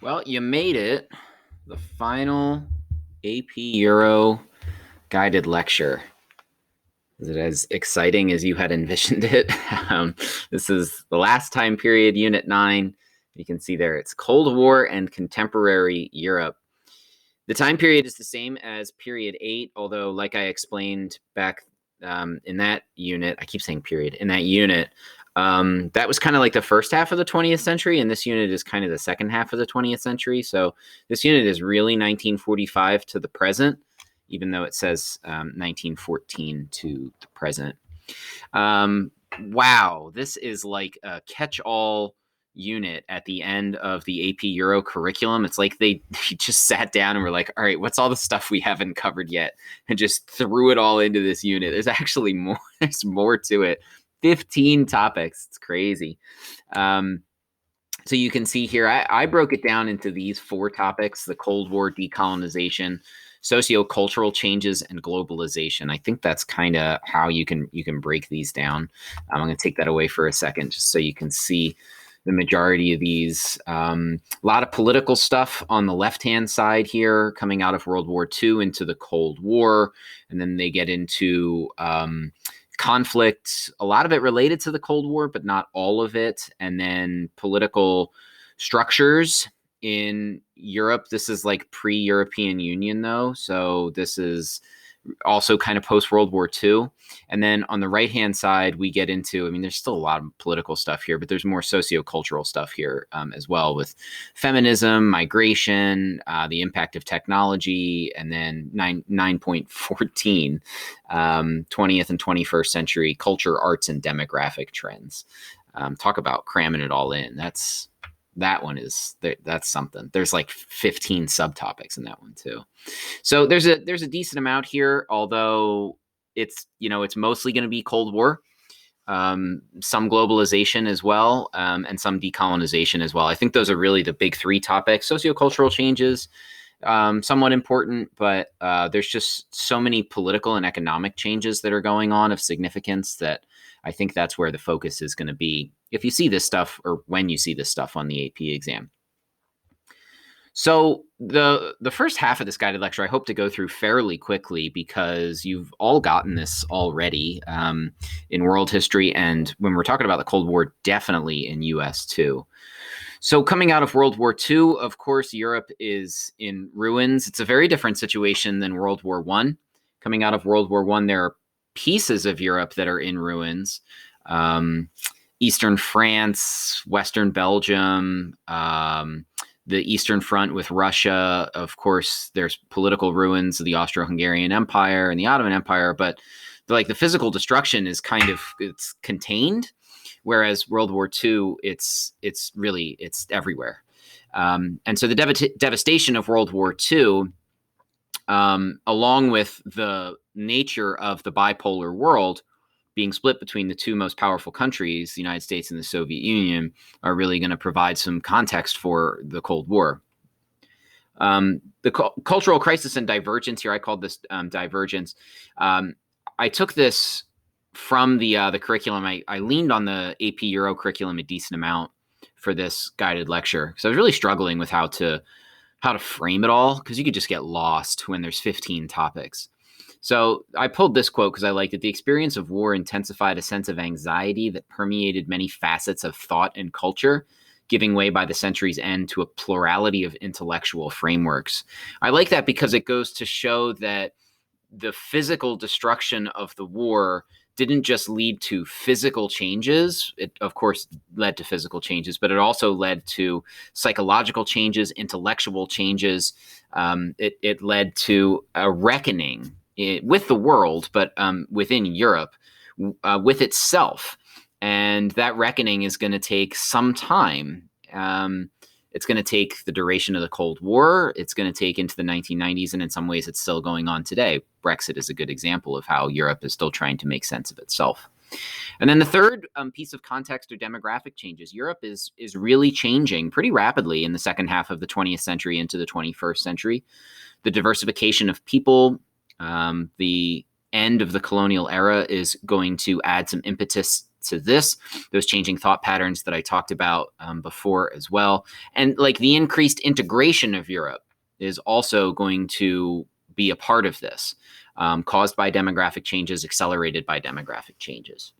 Well, you made it. The final AP Euro guided lecture. Is it as exciting as you had envisioned it? This is the last time period, Unit 9. You can see there it's Cold War and Contemporary Europe. The time period is the same as period 8, although, like I explained back in that unit, I keep saying period, in that unit, that was kind of like the first half of the 20th century, and this unit is kind of the second half of the 20th century. So this unit is really 1945 to the present, even though it says 1914 to the present. Wow, this is like a catch-all unit at the end of the AP Euro curriculum. It's like they just sat down and were like, all right, what's all the stuff we haven't covered yet? And just threw it all into this unit. There's actually more, there's more to it. 15 topics. It's crazy. So you can see here, I broke it down into these 4 topics: the Cold War, decolonization, sociocultural changes, and globalization. I think that's kind of how you can break these down. I'm going to take that away for a second just so you can see the majority of these. A lot of political stuff on the left-hand side here, coming out of World War II into the Cold War, and then they get into conflict, a lot of it related to the Cold War, but not all of it. And then political structures in Europe. This is like pre-European Union, though. So this is also kind of post-World War II. And then on the right-hand side, we get into, I mean, there's still a lot of political stuff here, but there's more sociocultural stuff here as well, with feminism, migration, the impact of technology, and then 9.14, 20th and 21st century culture, arts, and demographic trends. Talk about cramming it all in. That's something. There's like 15 subtopics in that one too. So there's a decent amount here, although it's mostly going to be Cold War, some globalization as well, and some decolonization as well. I think those are really the big 3 topics. Sociocultural changes, somewhat important, but there's just so many political and economic changes that are going on of significance that I think that's where the focus is going to be if you see this stuff, or when you see this stuff on the AP exam. So the first half of this guided lecture, I hope to go through fairly quickly because you've all gotten this already in world history, and when we're talking about the Cold War, definitely in US too. So coming out of World War II, of course, Europe is in ruins. It's a very different situation than World War I. Coming out of World War I, there are pieces of Europe that are in ruins. Eastern France, Western Belgium, the Eastern Front with Russia. Of course, there's political ruins of the Austro-Hungarian Empire and the Ottoman Empire, but the physical destruction is it's contained, whereas World War II, it's everywhere. And so the devastation of World War II, along with the nature of the bipolar world being split between the 2 most powerful countries, the United States and the Soviet Union, are really going to provide some context for the Cold War. The cultural crisis and divergence here, I called this divergence. I took this from the curriculum. I leaned on the AP Euro curriculum a decent amount for this guided lecture because I was really struggling with how to frame it all, because you could just get lost when there's 15 topics. So I pulled this quote because I liked it. The experience of war intensified a sense of anxiety that permeated many facets of thought and culture, giving way by the century's end to a plurality of intellectual frameworks. I like that because it goes to show that the physical destruction of the war didn't just lead to physical changes. It, of course, led to physical changes, but it also led to psychological changes, intellectual changes. It led to a reckoning with the world, but within Europe, with itself. And that reckoning is going to take some time. It's going to take the duration of the Cold War. It's going to take into the 1990s, and in some ways it's still going on today. Brexit is a good example of how Europe is still trying to make sense of itself. And then the third piece of context are demographic changes. Europe is really changing pretty rapidly in the second half of the 20th century into the 21st century. The diversification of people, the end of the colonial era is going to add some impetus to this, those changing thought patterns that I talked about before as well. And like the increased integration of Europe is also going to be a part of this, caused by demographic changes, accelerated by demographic changes.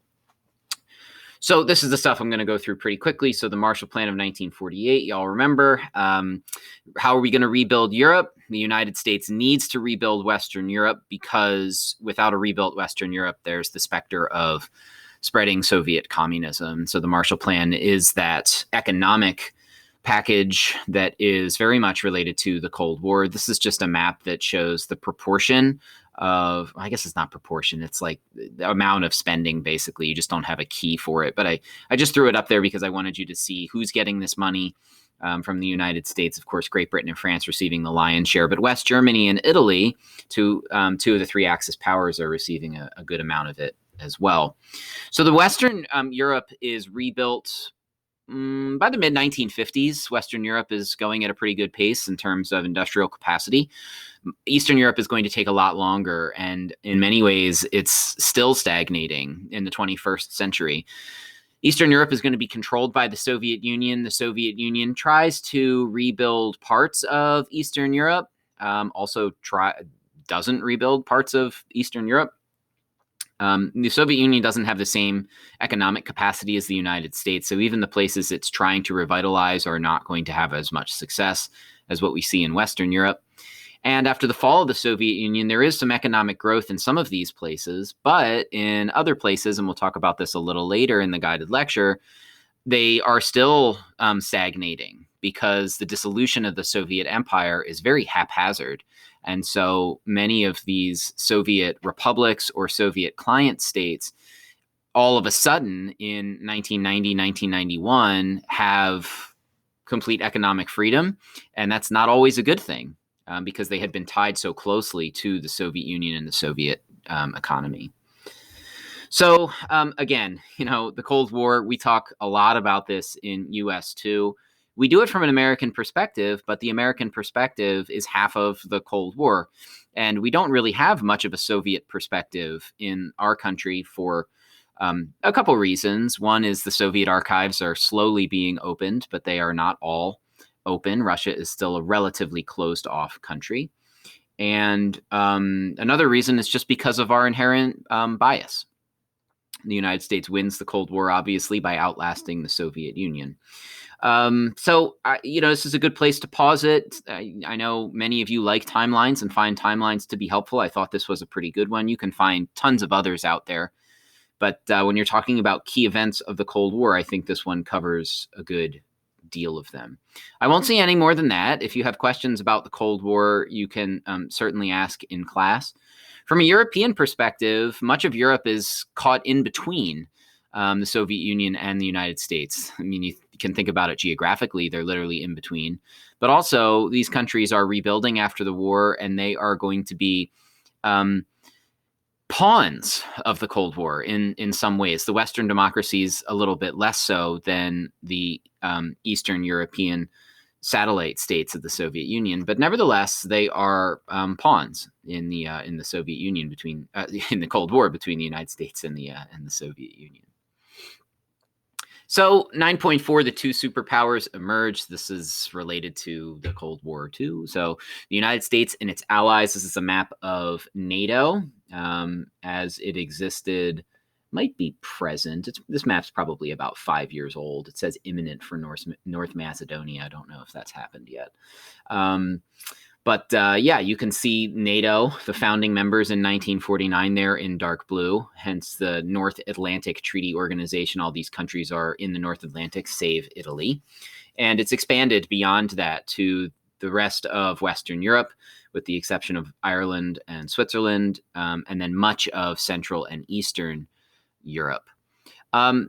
So this is the stuff I'm going to go through pretty quickly. So the Marshall Plan of 1948, y'all remember. How are we going to rebuild Europe? The United States needs to rebuild Western Europe, because without a rebuilt Western Europe, there's the specter of spreading Soviet communism. So the Marshall Plan is that economic package that is very much related to the Cold War. This is just a map that shows the proportion of, I guess it's not proportion, it's like the amount of spending, basically. You just don't have a key for it. But I just threw it up there because I wanted you to see who's getting this money from the United States. Of course, Great Britain and France receiving the lion's share, but West Germany and Italy, two of the three Axis powers, are receiving a good amount of it as well. So the Western Europe is rebuilt by the mid-1950s. Western Europe is going at a pretty good pace in terms of industrial capacity. Eastern Europe is going to take a lot longer, and in many ways, it's still stagnating in the 21st century. Eastern Europe is going to be controlled by the Soviet Union. The Soviet Union tries to rebuild parts of Eastern Europe, doesn't rebuild parts of Eastern Europe. The Soviet Union doesn't have the same economic capacity as the United States, so even the places it's trying to revitalize are not going to have as much success as what we see in Western Europe. And after the fall of the Soviet Union, there is some economic growth in some of these places, but in other places, and we'll talk about this a little later in the guided lecture, they are still stagnating, because the dissolution of the Soviet Empire is very haphazard. And so many of these Soviet republics or Soviet client states, all of a sudden in 1990, 1991, have complete economic freedom. And that's not always a good thing, because they had been tied so closely to the Soviet Union and the Soviet economy. So again, the Cold War, we talk a lot about this in US too. We do it from an American perspective, but the American perspective is half of the Cold War. And we don't really have much of a Soviet perspective in our country for a couple reasons. One is the Soviet archives are slowly being opened, but they are not all open. Russia is still a relatively closed off country. And another reason is just because of our inherent bias. The United States wins the Cold War, obviously, by outlasting the Soviet Union. So this is a good place to pause it. I know many of you like timelines and find timelines to be helpful. I thought this was a pretty good one. You can find tons of others out there. But when you're talking about key events of the Cold War, I think this one covers a good deal of them. I won't say any more than that. If you have questions about the Cold War, you can certainly ask in class. From a European perspective, much of Europe is caught in between the Soviet Union and the United States. I mean, you can think about it geographically, they're literally in between. But also, these countries are rebuilding after the war, and they are going to be pawns of the Cold War in some ways. The Western democracies a little bit less so than the Eastern European satellite states of the Soviet Union, but nevertheless, they are pawns in the Soviet Union in the Cold War between the United States and the Soviet Union. So 9.4, the two superpowers emerged. This is related to the Cold War too. So the United States and its allies. This is a map of NATO as it existed. Might be present. This map's probably about 5 years old. It says imminent for North Macedonia. I don't know if that's happened yet. But you can see NATO, the founding members in 1949 there in dark blue, hence the North Atlantic Treaty Organization. All these countries are in the North Atlantic, save Italy. And it's expanded beyond that to the rest of Western Europe, with the exception of Ireland and Switzerland, and then much of Central and Eastern Europe.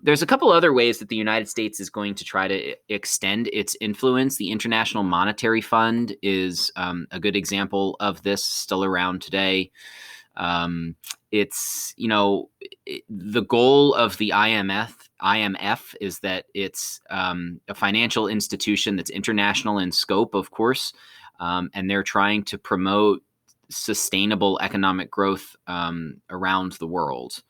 There's a couple other ways that the United States is going to try to extend its influence. The International Monetary Fund is a good example of this, still around today. It's, the goal of the IMF is that it's a financial institution that's international in scope, of course, and they're trying to promote sustainable economic growth around the world.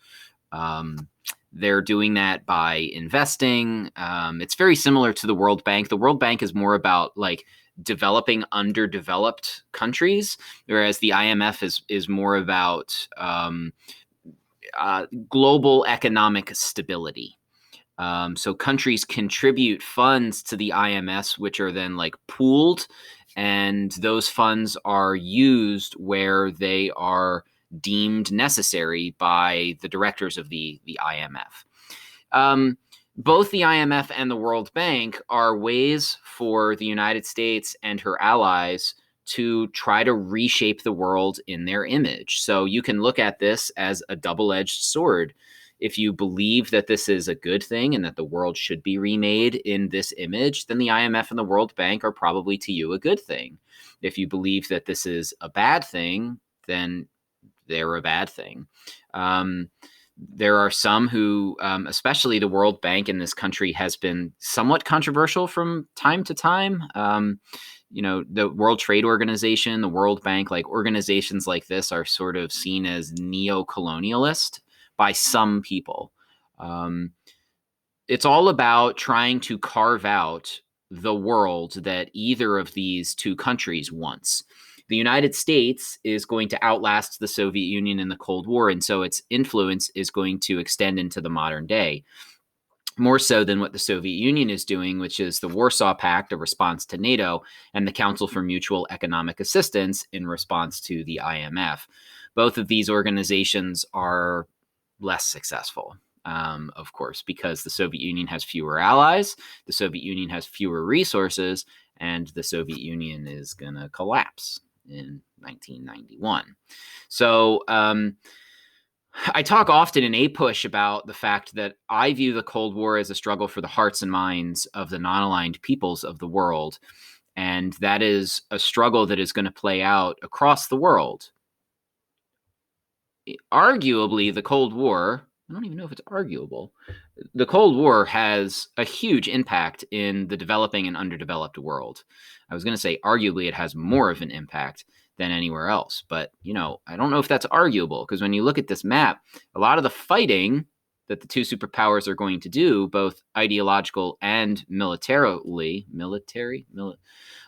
They're doing that by investing. It's very similar to the World Bank. The World Bank is more about like developing underdeveloped countries, whereas the IMF is more about global economic stability. So countries contribute funds to the IMS, which are then like pooled, and those funds are used where they are deemed necessary by the directors of the IMF. Both the IMF and the World Bank are ways for the United States and her allies to try to reshape the world in their image. So you can look at this as a double-edged sword. If you believe that this is a good thing and that the world should be remade in this image, then the IMF and the World Bank are probably to you a good thing. If you believe that this is a bad thing, then they're a bad thing. There are some who, especially the World Bank in this country, has been somewhat controversial from time to time. The World Trade Organization, the World Bank, like organizations like this are sort of seen as neo-colonialist by some people. It's all about trying to carve out the world that either of these two countries wants. The United States is going to outlast the Soviet Union in the Cold War, and so its influence is going to extend into the modern day, more so than what the Soviet Union is doing, which is the Warsaw Pact, a response to NATO, and the Council for Mutual Economic Assistance in response to the IMF. Both of these organizations are less successful, of course, because the Soviet Union has fewer allies, the Soviet Union has fewer resources, and the Soviet Union is going to collapse in 1991. So I talk often in APUSH about the fact that I view the Cold War as a struggle for the hearts and minds of the non-aligned peoples of the world. And that is a struggle that is going to play out across the world. Arguably, the Cold War, I don't even know if it's arguable, the Cold War has a huge impact in the developing and underdeveloped world. I was going to say arguably it has more of an impact than anywhere else, but I don't know if that's arguable, because when you look at this map, a lot of the fighting that the two superpowers are going to do, both ideological and military, a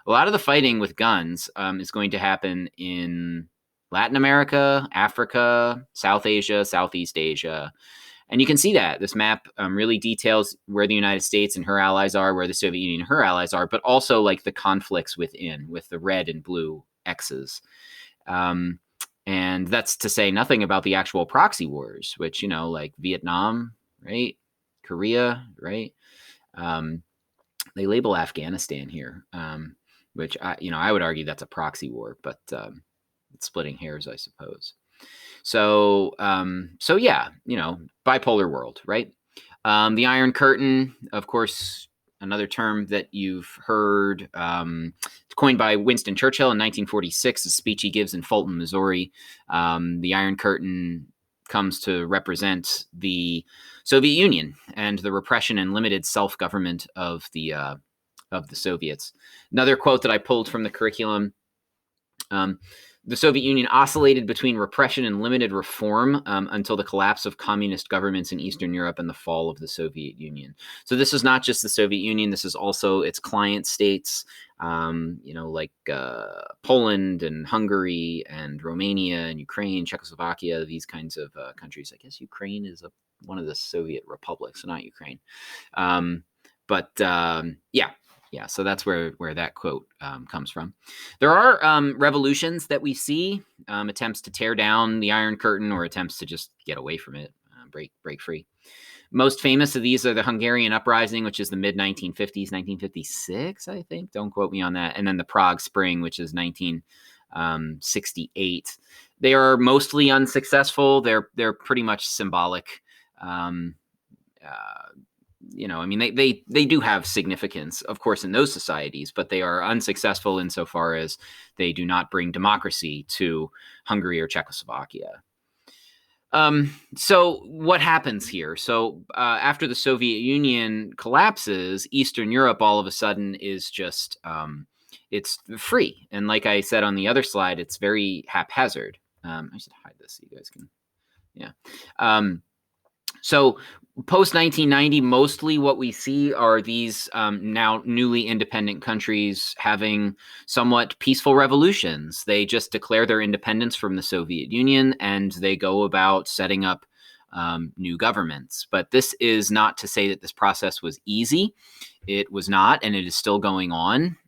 lot of the fighting with guns is going to happen in Latin America, Africa, South Asia, Southeast Asia. And you can see that this map really details where the United States and her allies are, where the Soviet Union and her allies are, but also like the conflicts within, with the red and blue X's. And that's to say nothing about the actual proxy wars, which, like Vietnam, right? Korea, right? They label Afghanistan here, which I would argue that's a proxy war, but it's splitting hairs, I suppose. So yeah, bipolar world, right? The Iron Curtain, of course, another term that you've heard, coined by Winston Churchill in 1946, a speech he gives in Fulton, Missouri. The Iron Curtain comes to represent the Soviet Union and the repression and limited self-government of the Soviets. Another quote that I pulled from the curriculum. The Soviet Union oscillated between repression and limited reform until the collapse of communist governments in Eastern Europe and the fall of the Soviet Union. So this is not just the Soviet Union. This is also its client states, like Poland and Hungary and Romania and Ukraine, Czechoslovakia, these kinds of countries. I guess Ukraine is one of the Soviet republics, so not Ukraine. Yeah, so that's where that quote comes from. There are revolutions that we see, attempts to tear down the Iron Curtain or attempts to just get away from it, break free. Most famous of these are the Hungarian Uprising, which is the mid-1950s, 1956, I think. Don't quote me on that. And then the Prague Spring, which is 1968. They are mostly unsuccessful. They're pretty much symbolic. They do have significance, of course, in those societies, but they are unsuccessful insofar as they do not bring democracy to Hungary or Czechoslovakia. So what happens here? So after the Soviet Union collapses, Eastern Europe all of a sudden is just, it's free. And like I said on the other slide, it's very haphazard. I should hide this so you guys can, yeah. So post 1990, mostly what we see are these now newly independent countries having somewhat peaceful revolutions. They just declare their independence from the Soviet Union and they go about setting up new governments. But this is not to say that this process was easy. It was not, and it is still going on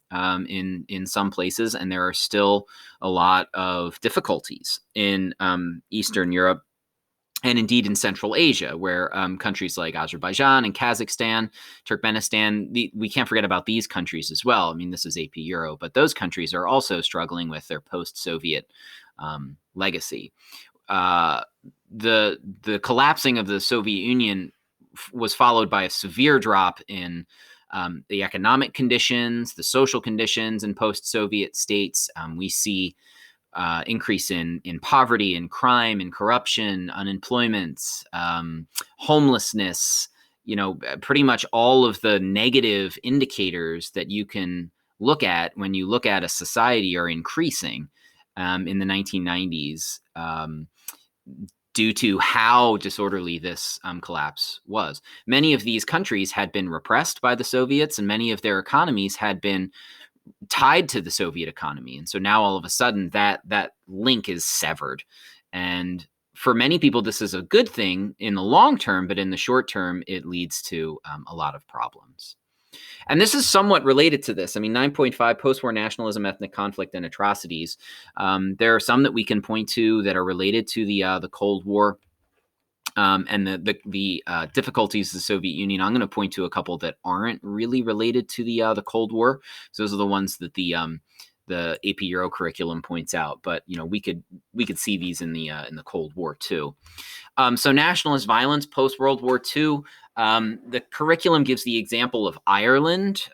in some places, and there are still a lot of difficulties in Eastern Europe and indeed in Central Asia, where countries like Azerbaijan and Kazakhstan, Turkmenistan, we can't forget about these countries as well. I mean, this is AP Euro, but those countries are also struggling with their post-Soviet legacy. The collapsing of the Soviet Union was followed by a severe drop in the economic conditions, the social conditions in post-Soviet states. We see increase in poverty and crime and corruption, unemployment, homelessness, pretty much all of the negative indicators that you can look at when you look at a society are increasing in the 1990s due to how disorderly this collapse was. Many of these countries had been repressed by the Soviets, and many of their economies had been tied to the Soviet economy. And so now all of a sudden that link is severed. And for many people, this is a good thing in the long term, but in the short term, it leads to a lot of problems. And this is somewhat related to this. I mean, 9.5, post-war nationalism, ethnic conflict, and atrocities. There are some that we can point to that are related to the Cold War. And the difficulties of the Soviet Union. I'm going to point to a couple that aren't really related to the Cold War. So those are the ones that the AP Euro curriculum points out. But we could see these in the Cold War too. So nationalist violence post World War II. The curriculum gives the example of Ireland.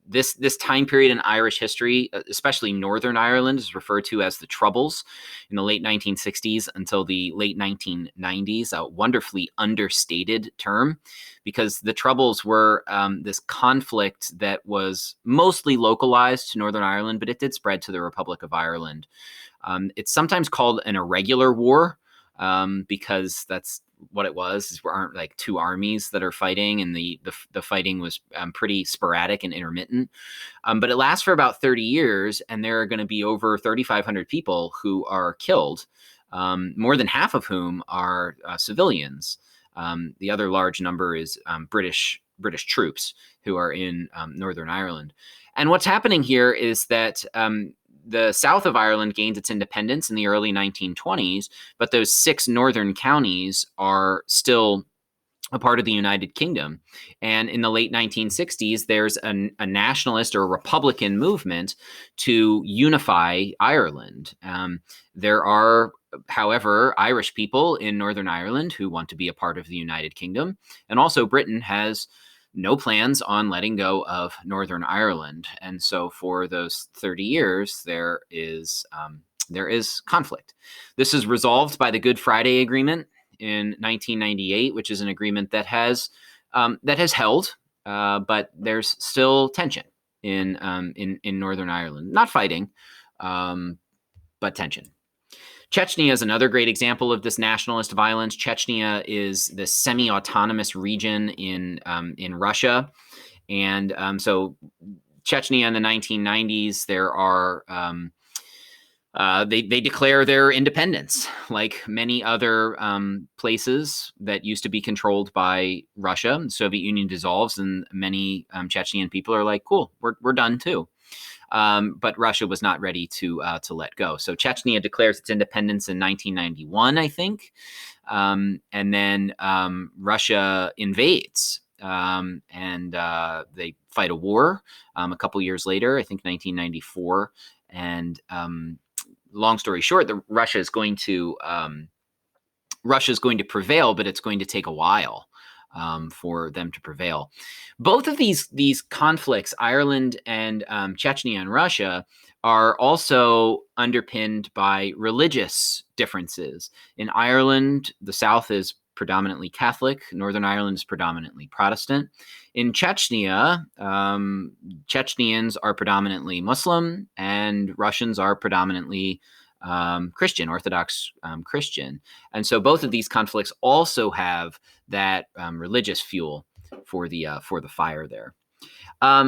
This time period in Irish history, especially Northern Ireland, is referred to as the Troubles in the late 1960s until the late 1990s, a wonderfully understated term, because the Troubles were this conflict that was mostly localized to Northern Ireland, but it did spread to the Republic of Ireland. It's sometimes called an irregular war because that's what it was. There aren't like two armies that are fighting, and the fighting was pretty sporadic and intermittent. But it lasts for about 30 years, and there are going to be over 3,500 people who are killed, more than half of whom are civilians. The other large number is British troops who are in Northern Ireland. And what's happening here is that the south of Ireland gained its independence in the early 1920s, but those 6 northern counties are still a part of the United Kingdom. And in the late 1960s, there's a nationalist or Republican movement to unify Ireland. There are, however, Irish people in Northern Ireland who want to be a part of the United Kingdom. And also Britain has no plans on letting go of Northern Ireland. And so for those 30 years, there is conflict. This is resolved by the Good Friday Agreement in 1998, which is an agreement that has held, but there's still tension in Northern Ireland. Not fighting, but tension. Chechnya is another great example of this nationalist violence. Chechnya is the semi-autonomous region in Russia, and so Chechnya in the 1990s, there are they declare their independence, like many other places that used to be controlled by Russia. The Soviet Union dissolves, and many Chechen people are like, "Cool, we're done too." But Russia was not ready to let go. So Chechnya declares its independence in 1991, I think, and then Russia invades, and they fight a war a couple years later, I think 1994. And long story short, Russia is going to prevail, but it's going to take a while for them to prevail. Both of these conflicts, Ireland and Chechnya and Russia, are also underpinned by religious differences. In Ireland, the South is predominantly Catholic. Northern Ireland is predominantly Protestant. In Chechnya, Chechnyans are predominantly Muslim, and Russians are predominantly Christian, Orthodox Christian. And so both of these conflicts also have that religious fuel for the fire there.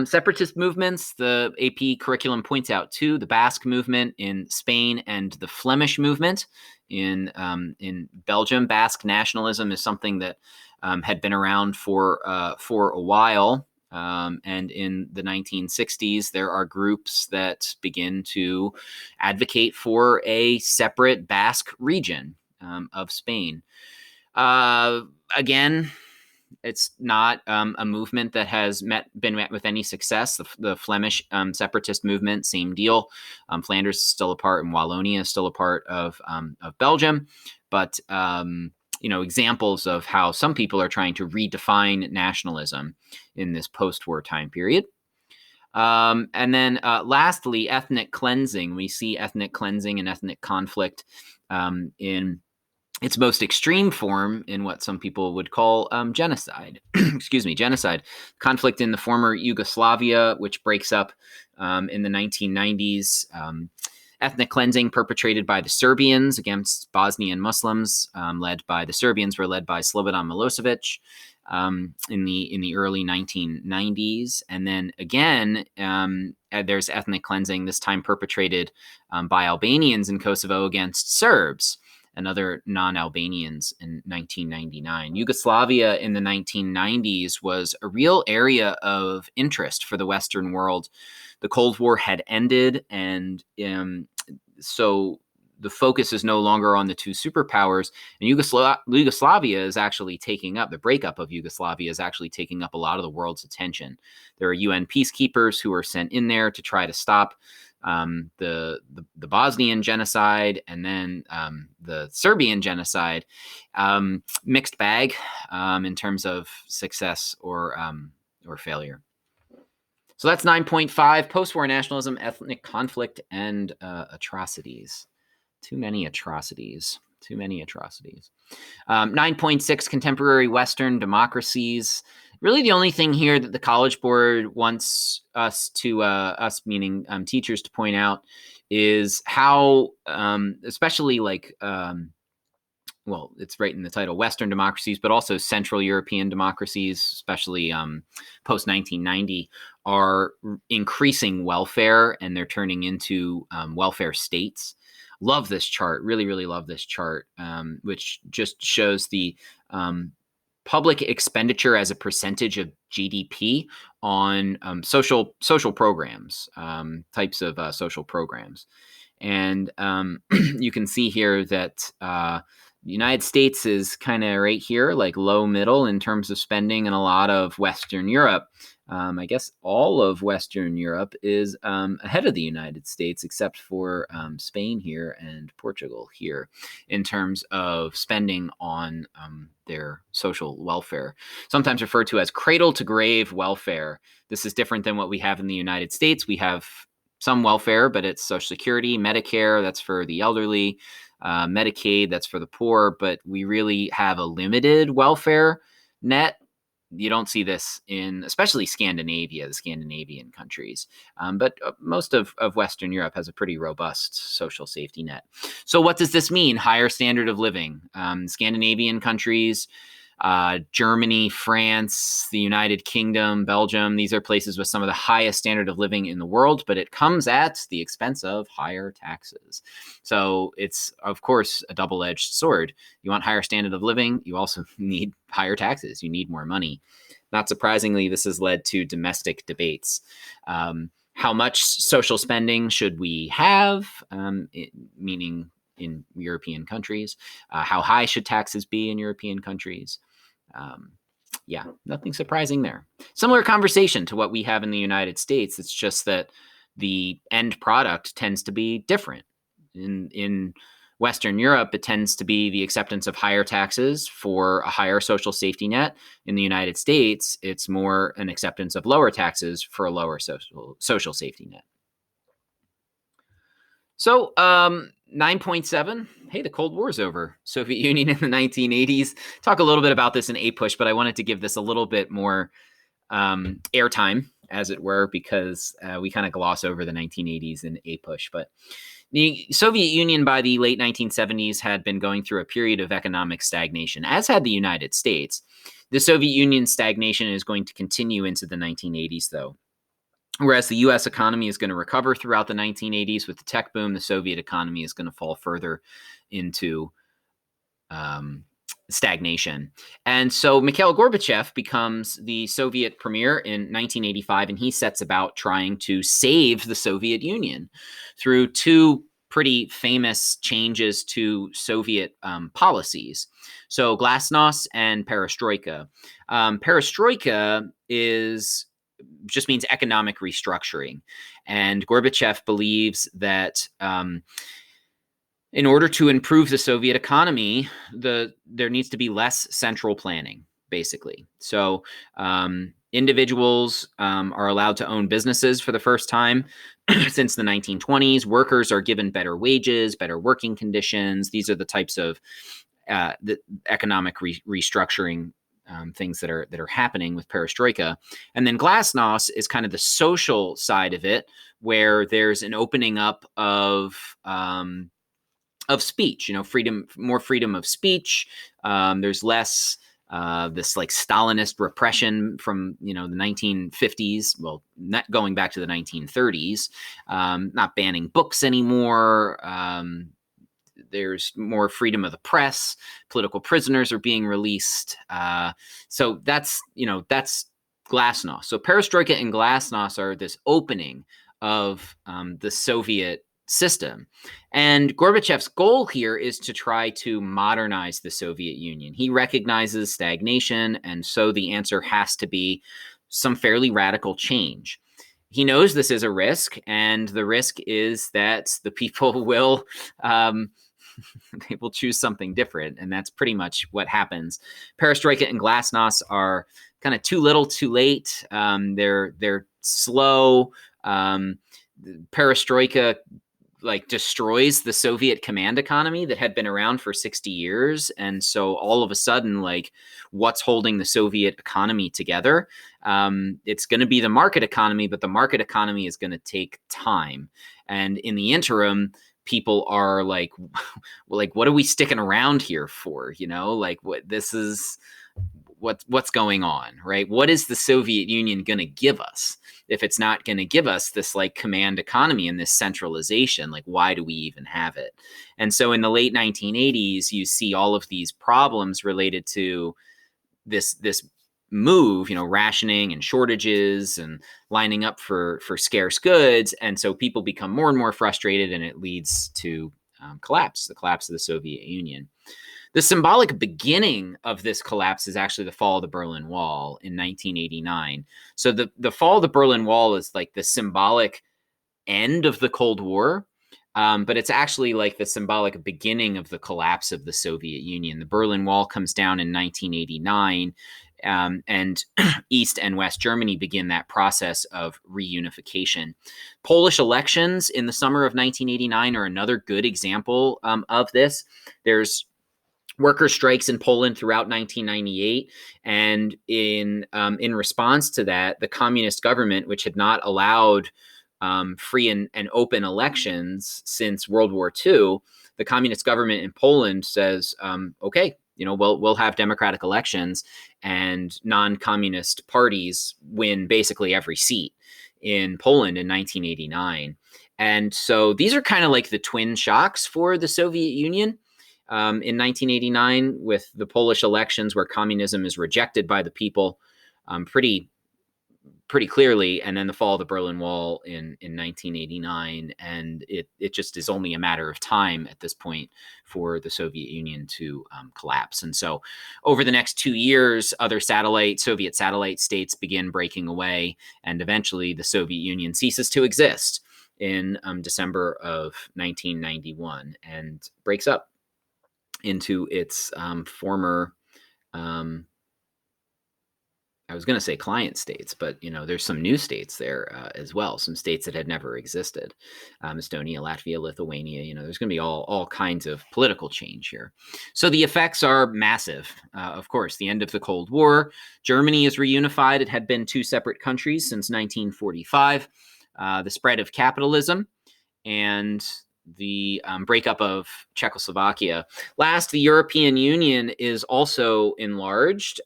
Separatist movements, the AP curriculum points out too, the Basque movement in Spain and the Flemish movement in Belgium. Basque nationalism is something that had been around for a while. And in the 1960s, there are groups that begin to advocate for a separate Basque region of Spain. Again, it's not a movement that has been met with any success. The Flemish separatist movement, same deal. Flanders is still a part, and Wallonia is still a part of Belgium. But examples of how some people are trying to redefine nationalism in this post-war time period. And then lastly, ethnic cleansing. We see ethnic cleansing and ethnic conflict in its most extreme form in what some people would call genocide. Genocide. Conflict in the former Yugoslavia, which breaks up in the 1990s. Ethnic cleansing perpetrated by the Serbians against Bosnian Muslims, led by Slobodan Milosevic in the early 1990s. And then again, there's ethnic cleansing, this time perpetrated by Albanians in Kosovo against Serbs and other non-Albanians in 1999. Yugoslavia in the 1990s was a real area of interest for the Western world. The Cold War had ended, and so the focus is no longer on the two superpowers. And Yugoslavia is actually taking up, the breakup of Yugoslavia is actually taking up a lot of the world's attention. There are UN peacekeepers who are sent in there to try to stop the Bosnian genocide and then the Serbian genocide. Mixed bag in terms of success or failure. So that's 9.5, post-war nationalism, ethnic conflict, and atrocities. Too many atrocities. 9.6, contemporary Western democracies. Really the only thing here that the College Board wants us meaning teachers, to point out is how, especially it's right in the title, Western democracies, but also Central European democracies, especially post-1990, are increasing welfare, and they're turning into welfare states. Love this chart, really, really love this chart, which just shows the public expenditure as a percentage of GDP on social programs, types of social programs. And you can see here that the United States is kind of right here, like low middle in terms of spending, and a lot of Western Europe. I guess all of Western Europe is ahead of the United States, except for Spain here and Portugal here, in terms of spending on their social welfare, sometimes referred to as cradle to grave welfare. This is different than what we have in the United States. We have some welfare, but it's Social Security, Medicare, that's for the elderly, Medicaid, that's for the poor, but we really have a limited welfare net. You don't see this in especially Scandinavia, the Scandinavian countries, but most of Western Europe has a pretty robust social safety net. So what does this mean? Higher standard of living. Scandinavian countries, Germany, France, the United Kingdom, Belgium, these are places with some of the highest standard of living in the world, but it comes at the expense of higher taxes. So it's, of course, a double-edged sword. You want higher standard of living, you also need higher taxes. You need more money. Not surprisingly, this has led to domestic debates. How much social spending should we have, meaning in European countries? How high should taxes be in European countries? Nothing surprising there. Similar conversation to what we have in the United States. It's just that the end product tends to be different. In Western Europe, it tends to be the acceptance of higher taxes for a higher social safety net. In the United States, it's more an acceptance of lower taxes for a lower social safety net. So 9.7, hey, the Cold War's over. Soviet Union in the 1980s. Talk a little bit about this in A-Push, but I wanted to give this a little bit more airtime as it were, because we kind of gloss over the 1980s in APUSH. But the Soviet Union by the late 1970s had been going through a period of economic stagnation, as had the United States. The Soviet Union stagnation is going to continue into the 1980s, though. Whereas the U.S. economy is going to recover throughout the 1980s with the tech boom, the Soviet economy is going to fall further into stagnation. And so Mikhail Gorbachev becomes the Soviet premier in 1985, and he sets about trying to save the Soviet Union through two pretty famous changes to Soviet policies. So glasnost and perestroika. Perestroika just means economic restructuring. And Gorbachev believes that in order to improve the Soviet economy, there needs to be less central planning, basically. So individuals are allowed to own businesses for the first time since the 1920s. Workers are given better wages, better working conditions. These are the types of the economic restructuring things that are happening with perestroika. And then glasnost is kind of the social side of it, where there's an opening up of speech, more freedom of speech. There's less this like Stalinist repression from the 1950s. Well, not going back to the 1930s. Not banning books anymore. There's more freedom of the press. Political prisoners are being released. So that's glasnost. So perestroika and glasnost are this opening of the Soviet system. And Gorbachev's goal here is to try to modernize the Soviet Union. He recognizes stagnation, and so the answer has to be some fairly radical change. He knows this is a risk, and the risk is that the people will they will choose something different, and that's pretty much what happens. Perestroika and glasnost are kind of too little, too late. They're slow. Perestroika destroys the Soviet command economy that had been around for 60 years. And so all of a sudden, what's holding the Soviet economy together? It's going to be the market economy, but the market economy is going to take time. And in the interim, people are what are we sticking around here for? What's going on, right? What is the Soviet Union going to give us? If it's not going to give us this command economy and this centralization, why do we even have it? And so in the late 1980s, you see all of these problems related to this move, rationing and shortages and lining up for scarce goods. And so people become more and more frustrated, and it leads to the collapse of the Soviet Union. The symbolic beginning of this collapse is actually the fall of the Berlin Wall in 1989. So the fall of the Berlin Wall is the symbolic end of the Cold War, but it's actually the symbolic beginning of the collapse of the Soviet Union. The Berlin Wall comes down in 1989, and East and West Germany begin that process of reunification. Polish elections in the summer of 1989 are another good example of this. There's worker strikes in Poland throughout 1998, and in response to that, the communist government, which had not allowed free and open elections since World War II, the communist government in Poland says, okay, we'll have democratic elections, and non-communist parties win basically every seat in Poland in 1989. And so these are kind of the twin shocks for the Soviet Union. In 1989, with the Polish elections, where communism is rejected by the people pretty clearly, and then the fall of the Berlin Wall in 1989, and it just is only a matter of time at this point for the Soviet Union to collapse. And so over the next 2 years, other Soviet satellite states begin breaking away, and eventually the Soviet Union ceases to exist in December of 1991 and breaks up into its former I was going to say client states, but there's some new states there as well. Some states that had never existed: Estonia, Latvia, Lithuania. There's going to be all kinds of political change here. So the effects are massive. Of course, the end of the Cold War. Germany is reunified. It had been two separate countries since 1945. The spread of capitalism and the breakup of Czechoslovakia. Last, the European Union is also enlarged.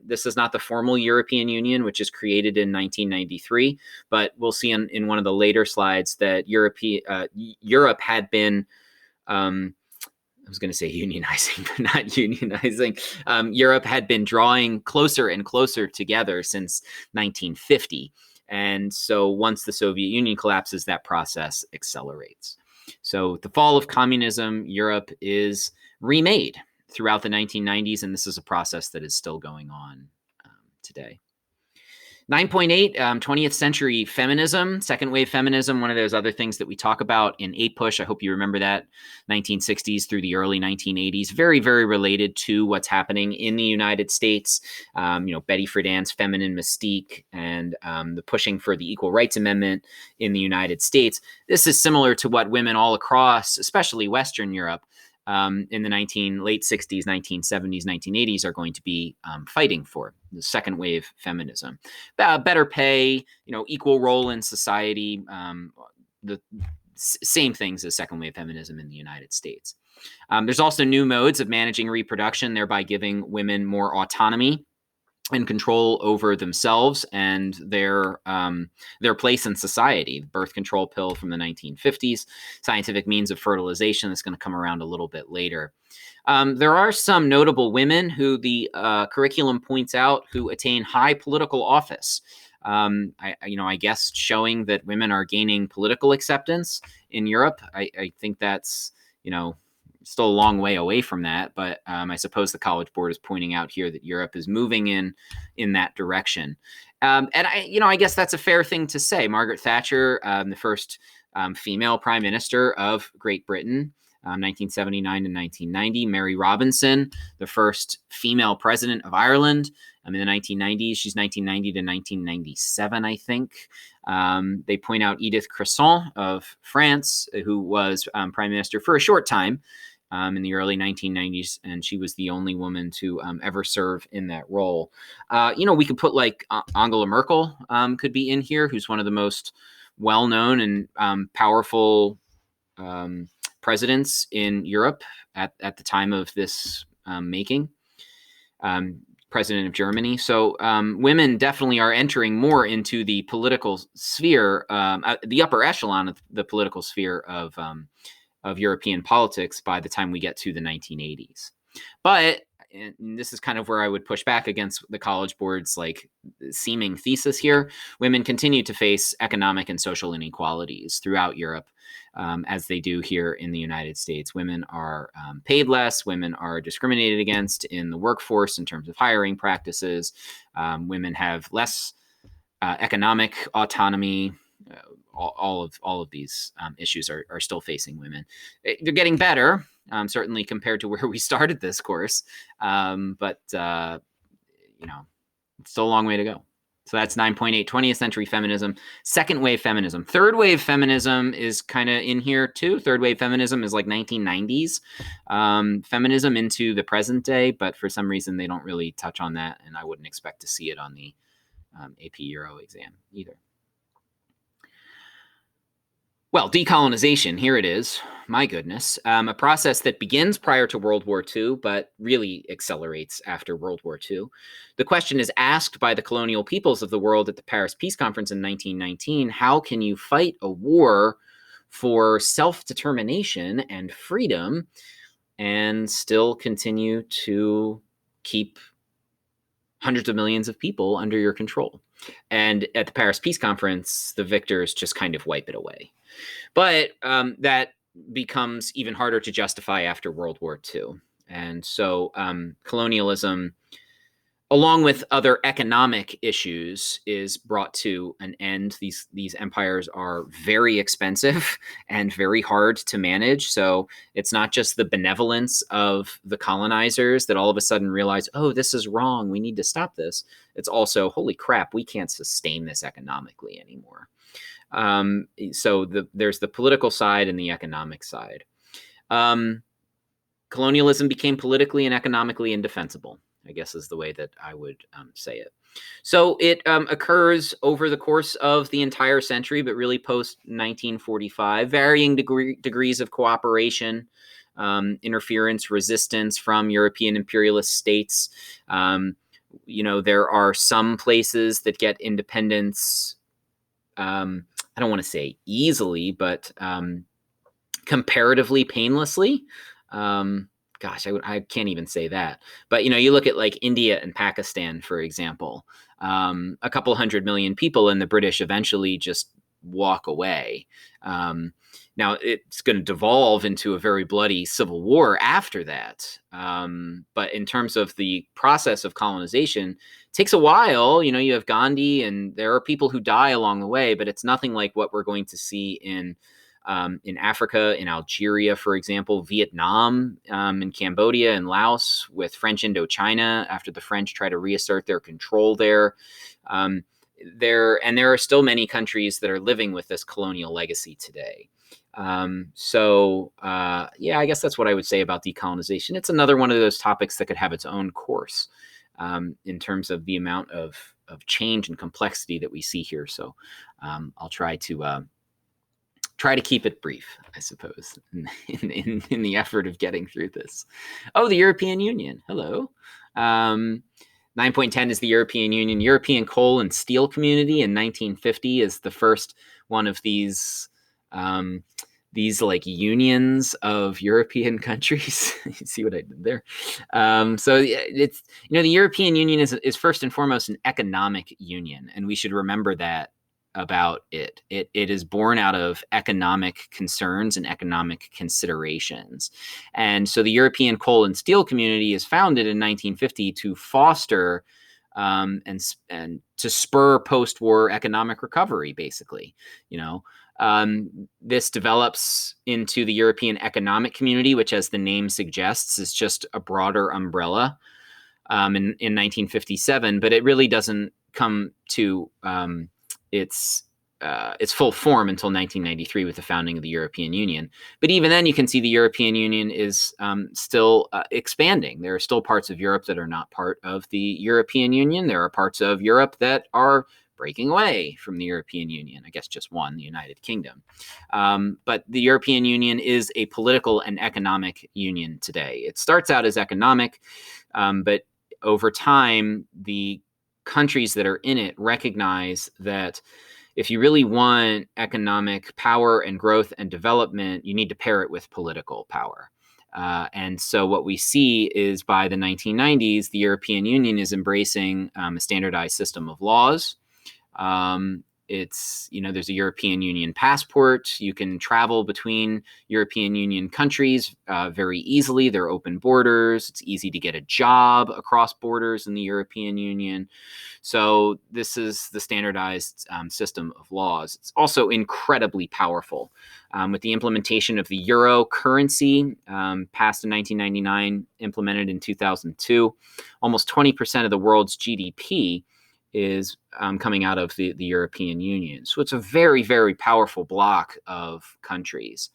This is not the formal European Union, which is created in 1993, but we'll see in one of the later slides that Europe had been I was going to say unionizing, but not unionizing. Europe had been drawing closer and closer together since 1950. And so once the Soviet Union collapses, that process accelerates. So the fall of communism, Europe is remade throughout the 1990s, and this is a process that is still going on today. 9.8, 20th century feminism, second wave feminism, one of those other things that we talk about in 8-Push. I hope you remember that, 1960s through the early 1980s, very, very related to what's happening in the United States. Betty Friedan's feminine mystique and the pushing for the Equal Rights Amendment in the United States. This is similar to what women all across, especially Western Europe, in the late 60s, 1970s, 1980s are going to be fighting for the second wave feminism. Better pay, equal role in society, the same things as second wave feminism in the United States. There's also new modes of managing reproduction, thereby giving women more autonomy and control over themselves and their place in society. The birth control pill from the 1950s, scientific means of fertilization that's going to come around a little bit later. There are some notable women who the curriculum points out who attain high political office. I guess showing that women are gaining political acceptance in Europe. I think that's, still a long way away from that, but I suppose the College Board is pointing out here that Europe is moving in that direction. And I guess that's a fair thing to say. Margaret Thatcher, the first female prime minister of Great Britain, 1979 to 1990. Mary Robinson, the first female president of Ireland in the 1990s. She's 1990 to 1997, I think. They point out Edith Cresson of France, who was prime minister for a short time in the early 1990s, and she was the only woman to ever serve in that role. We could put Angela Merkel could be in here, who's one of the most well-known and powerful presidents in Europe at the time of this making, president of Germany. So women definitely are entering more into the political sphere, the upper echelon of the political sphere of European politics by the time we get to the 1980s. But and this is kind of where I would push back against the College Board's seeming thesis here. Women continue to face economic and social inequalities throughout Europe, as they do here in the United States. Women are paid less. Women are discriminated against in the workforce in terms of hiring practices. Women have less economic autonomy. All of these issues are still facing women. They're getting better, certainly compared to where we started this course, but it's still a long way to go. So that's 9.8, 20th century feminism. Second wave feminism. Third wave feminism is kind of in here too. Third wave feminism is 1990s feminism into the present day, but for some reason they don't really touch on that, and I wouldn't expect to see it on the AP Euro exam either. Well, decolonization, here it is. My goodness. A process that begins prior to World War II, but really accelerates after World War II. The question is asked by the colonial peoples of the world at the Paris Peace Conference in 1919, how can you fight a war for self-determination and freedom and still continue to keep hundreds of millions of people under your control? And at the Paris Peace Conference, the victors just kind of wipe it away. But that becomes even harder to justify after World War II. And so colonialism along with other economic issues, is brought to an end. These empires are very expensive and very hard to manage. So it's not just the benevolence of the colonizers that all of a sudden realize, oh, this is wrong, we need to stop this. It's also, holy crap, we can't sustain this economically anymore. So there's the political side and the economic side. Colonialism became politically and economically indefensible, I guess is the way that I would say it. So it occurs over the course of the entire century, but really post 1945, varying degrees of cooperation, interference, resistance from European imperialist states. There are some places that get independence, I don't want to say easily, but comparatively painlessly. I can't even say that. But, you look at like India and Pakistan, for example, a couple 100 million people, and the British eventually just walk away. Now, it's going to devolve into a very bloody civil war after that. But in terms of the process of colonization, it takes a while. You have Gandhi, and there are people who die along the way, but it's nothing like what we're going to see in Africa, in Algeria, for example, Vietnam, in Cambodia and Laos, with French Indochina after the French try to reassert their control there. There are still many countries that are living with this colonial legacy today. I guess that's what I would say about decolonization. It's another one of those topics that could have its own course in terms of the amount of change and complexity that we see here. So I'll try to keep it brief, I suppose, in the effort of getting through this. Oh, the European Union. Hello. 9.10 is the European Union. European Coal and Steel Community in 1950 is the first one of these like unions of European countries. You see what I did there? So it's, the European Union is first and foremost an economic union, and we should remember that about it. It is born out of economic concerns and economic considerations. And so the European Coal and Steel Community is founded in 1950 to foster and to spur post-war economic recovery, basically. This develops into the European Economic Community, which, as the name suggests, is just a broader umbrella in 1957, but it really doesn't come to its full form until 1993 with the founding of the European Union. But even then, you can see the European Union is still expanding. There are still parts of Europe that are not part of the European Union. There are parts of Europe that are breaking away from the European Union. I guess just one, the United Kingdom. But the European Union is a political and economic union today. It starts out as economic, but over time, the countries that are in it recognize that if you really want economic power and growth and development, you need to pair it with political power. And so what we see is by the 1990s, the European Union is embracing a standardized system of laws. There's a European Union passport. You can travel between European Union countries very easily. There are open borders. It's easy to get a job across borders in the European Union. So this is the standardized system of laws. It's also incredibly powerful. With the implementation of the euro currency, passed in 1999, implemented in 2002, almost 20% of the world's GDP is coming out of the European Union. So it's a very, very powerful bloc of countries.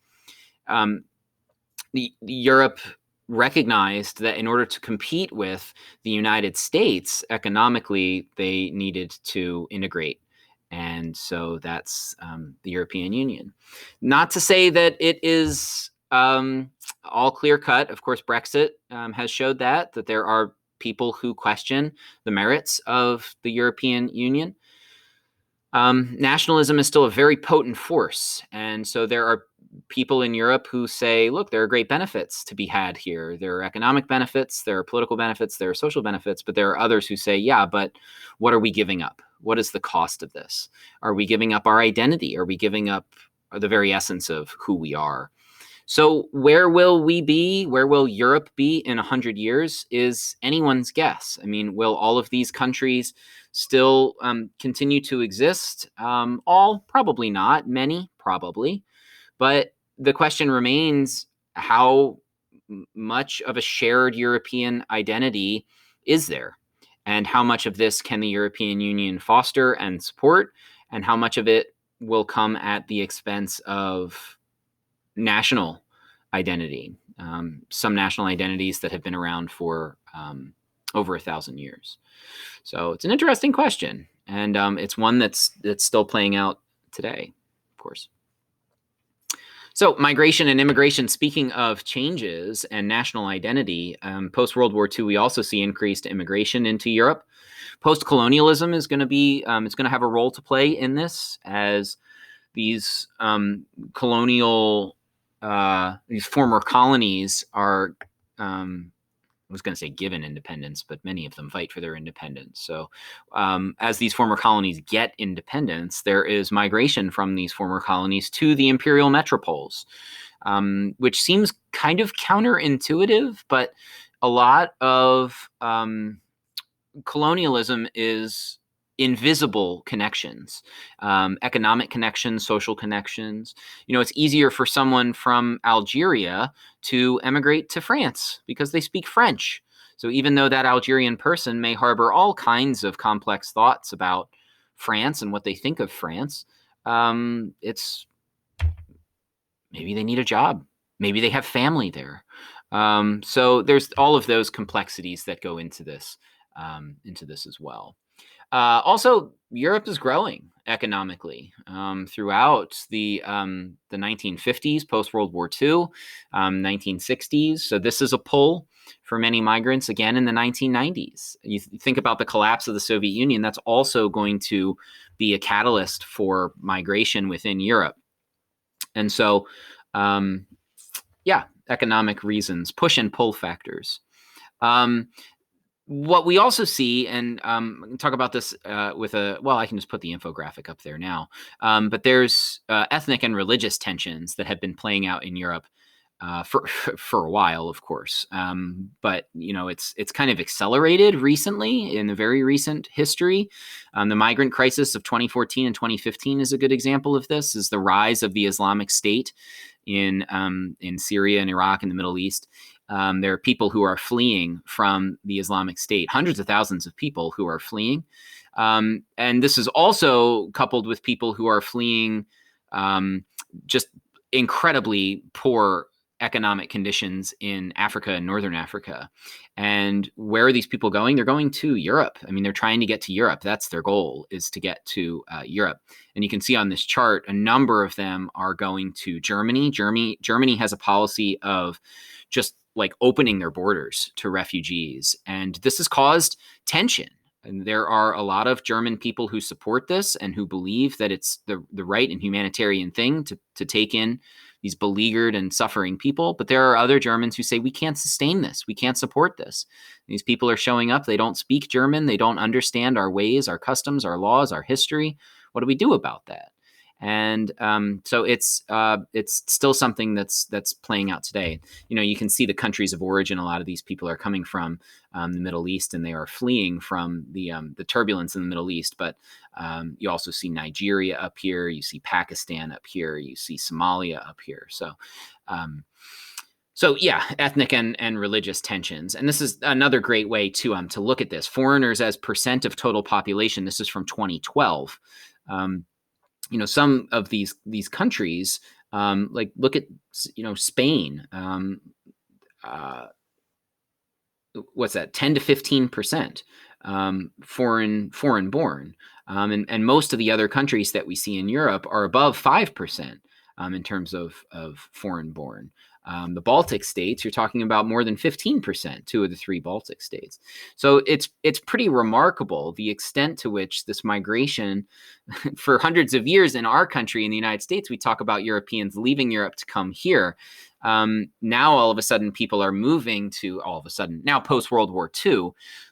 Europe recognized that in order to compete with the United States economically, they needed to integrate. And so that's the European Union. Not to say that it is all clear-cut. Of course, Brexit has showed that there are people who question the merits of the European Union. Nationalism is still a very potent force. And so there are people in Europe who say, look, there are great benefits to be had here. There are economic benefits, there are political benefits, there are social benefits, but there are others who say, yeah, but what are we giving up? What is the cost of this? Are we giving up our identity? Are we giving up the very essence of who we are? So where will we be? Where will Europe be in 100 years is anyone's guess. I mean, will all of these countries still continue to exist? All? Probably not. Many? Probably. But the question remains, how much of a shared European identity is there? And how much of this can the European Union foster and support? And how much of it will come at the expense of national identity? Some national identities that have been around for over 1,000 years. So it's an interesting question, and it's one that's still playing out today, of course. So migration and immigration, speaking of changes and national identity, post-World War II, we also see increased immigration into Europe. Post-colonialism is going to be, it's going to have a role to play in this, as these colonial, these former colonies are, I was going to say given independence, but many of them fight for their independence. So as these former colonies get independence, there is migration from these former colonies to the imperial metropoles, which seems kind of counterintuitive, but a lot of colonialism is invisible connections, economic connections, social connections. You know, it's easier for someone from Algeria to emigrate to France because they speak French. So even though that Algerian person may harbor all kinds of complex thoughts about France and what they think of France, it's maybe they need a job. Maybe they have family there. So there's all of those complexities that go into this as well. Also, Europe is growing economically throughout the 1950s, post-World War II, 1960s. So this is a pull for many migrants again in the 1990s. You think about the collapse of the Soviet Union, that's also going to be a catalyst for migration within Europe. And so, yeah, economic reasons, push and pull factors. What we also see, and talk about this with I can just put the infographic up there now, but there's ethnic and religious tensions that have been playing out in Europe for a while, of course. But, you know, it's kind of accelerated recently in the very recent history. The migrant crisis of 2014 and 2015 is a good example of this, is the rise of the Islamic State in Syria and Iraq and the Middle East. There are people who are fleeing from the Islamic State, hundreds of thousands of people who are fleeing. And this is also coupled with people who are fleeing just incredibly poor economic conditions in Africa and Northern Africa. And where are these people going? They're going to Europe. I mean, they're trying to get to Europe. That's their goal, is to get to Europe. And you can see on this chart, a number of them are going to Germany. Germany has a policy of just like opening their borders to refugees. And this has caused tension. And there are a lot of German people who support this and who believe that it's the right and humanitarian thing to take in these beleaguered and suffering people. But there are other Germans who say, we can't sustain this. We can't support this. These people are showing up. They don't speak German. They don't understand our ways, our customs, our laws, our history. What do we do about that? And so it's still something that's playing out today. You know, you can see the countries of origin a lot of these people are coming from the Middle East, and they are fleeing from the turbulence in the Middle East. But you also see Nigeria up here. You see Pakistan up here. You see Somalia up here. So yeah, ethnic and religious tensions. And this is another great way to look at this. Foreigners as percent of total population. This is from 2012. You know, some of these countries, like look at, you know, Spain, what's that, 10 to 15% foreign born. And most of the other countries that we see in Europe are above 5% in terms of foreign born. The Baltic states, you're talking about more than 15%, 2 of the 3 Baltic states. So it's pretty remarkable the extent to which this migration for hundreds of years in our country, in the United States, we talk about Europeans leaving Europe to come here. Now, all of a sudden, people are moving to, now post-World War II,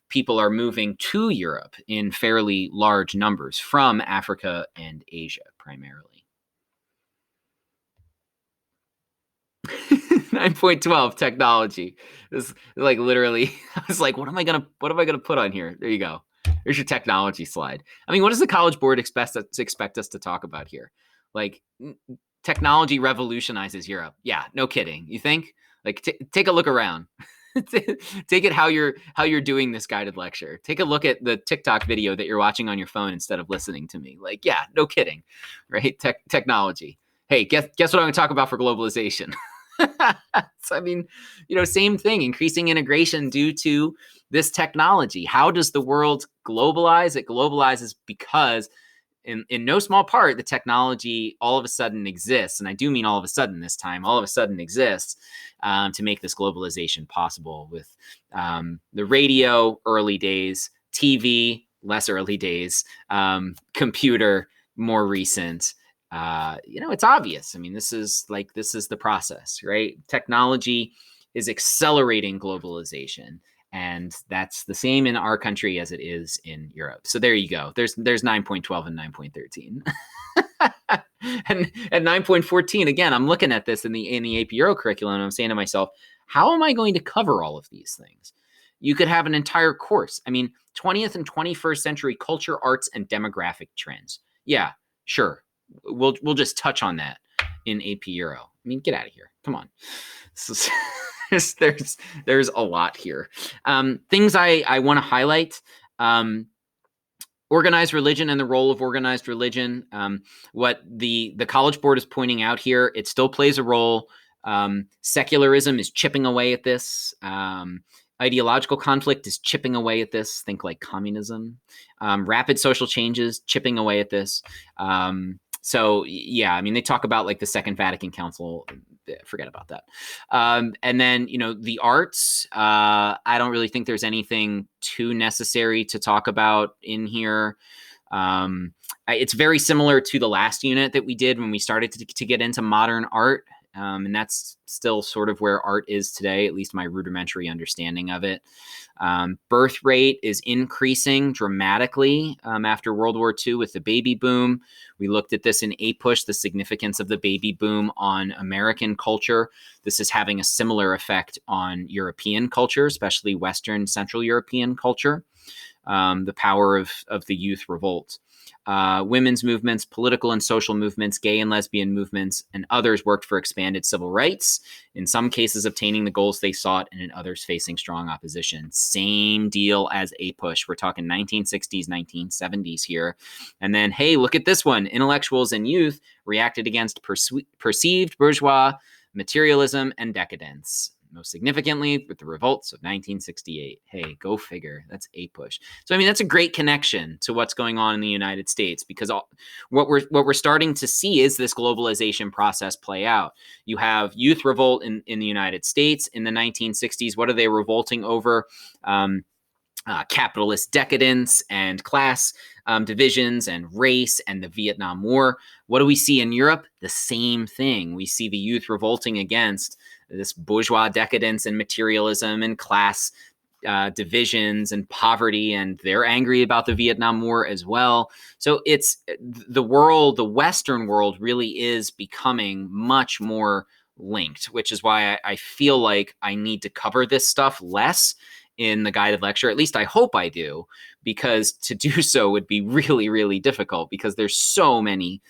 people are moving to Europe in fairly large numbers from Africa and Asia primarily. 9.12 technology. This like literally, I was like, what am I gonna put on here? There you go. There's your technology slide. I mean, what does the College Board expect us to talk about here? Like, technology revolutionizes Europe. Yeah, no kidding. You think? Like, take a look around. Take it how you're doing this guided lecture. Take a look at the TikTok video that you're watching on your phone instead of listening to me. Like, yeah, no kidding, right? Technology. Hey, guess what I'm going to talk about for globalization? So, I mean, same thing. Increasing integration due to this technology. How does the world globalize? It globalizes because in no small part, the technology all of a sudden exists. And I do mean all of a sudden this time, all of a sudden exists to make this globalization possible with the radio, early days, TV, less early days, computer, more recent. It's obvious. I mean, this is the process, right? Technology is accelerating globalization. And that's the same in our country as it is in Europe. So there you go. There's 9.12 and 9.13. and 9.14, again, I'm looking at this in the AP Euro curriculum, and I'm saying to myself, how am I going to cover all of these things? You could have an entire course. I mean, 20th and 21st century culture, arts, and demographic trends. Yeah, sure. We'll just touch on that in AP Euro. I mean, get out of here. Come on. There's a lot here. Things I want to highlight. Organized religion and the role of organized religion. What the College Board is pointing out here, it still plays a role. Secularism is chipping away at this. Ideological conflict is chipping away at this. Think like communism. Rapid social changes chipping away at this. So yeah, I mean, they talk about like the Second Vatican Council. Forget about that. And then, the arts, I don't really think there's anything too necessary to talk about in here. It's very similar to the last unit that we did when we started to get into modern art. And that's still sort of where art is today, at least my rudimentary understanding of it. Birth rate is increasing dramatically after World War II with the baby boom. We looked at this in APUSH, the significance of the baby boom on American culture. This is having a similar effect on European culture, especially Western Central European culture. The power of the youth revolt. Women's movements, political and social movements, gay and lesbian movements, and others worked for expanded civil rights, in some cases obtaining the goals they sought, and in others facing strong opposition. Same deal as APUSH. We're talking 1960s, 1970s here. And then, hey, look at this one. Intellectuals and youth reacted against perceived bourgeois materialism and decadence. Most significantly with the revolts of 1968. Hey, go figure. That's APUSH. So, I mean, that's a great connection to what's going on in the United States, because what we're starting to see is this globalization process play out. You have youth revolt in the United States in the 1960s. What are they revolting over? Capitalist decadence and class divisions and race and the Vietnam War. What do we see in Europe? The same thing. We see the youth revolting against this bourgeois decadence and materialism and class divisions and poverty, and they're angry about the Vietnam War as well. So it's the Western world really is becoming much more linked, which is why I feel like I need to cover this stuff less in the guided lecture. At least I hope I do, because to do so would be really, really difficult, because there's so many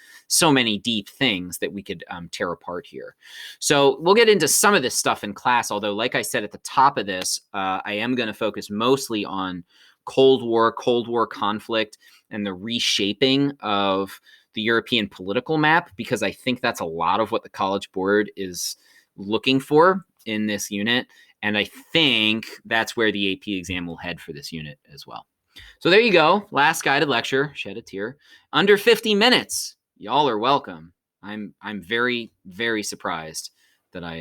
deep things that we could tear apart here. So we'll get into some of this stuff in class, although like I said at the top of this, I am going to focus mostly on Cold War conflict, and the reshaping of the European political map, because I think that's a lot of what the College Board is looking for in this unit. And I think that's where the AP exam will head for this unit as well. So there you go. Last guided lecture. Shed a tear. Under 50 minutes. Y'all are welcome. I'm very, very surprised that I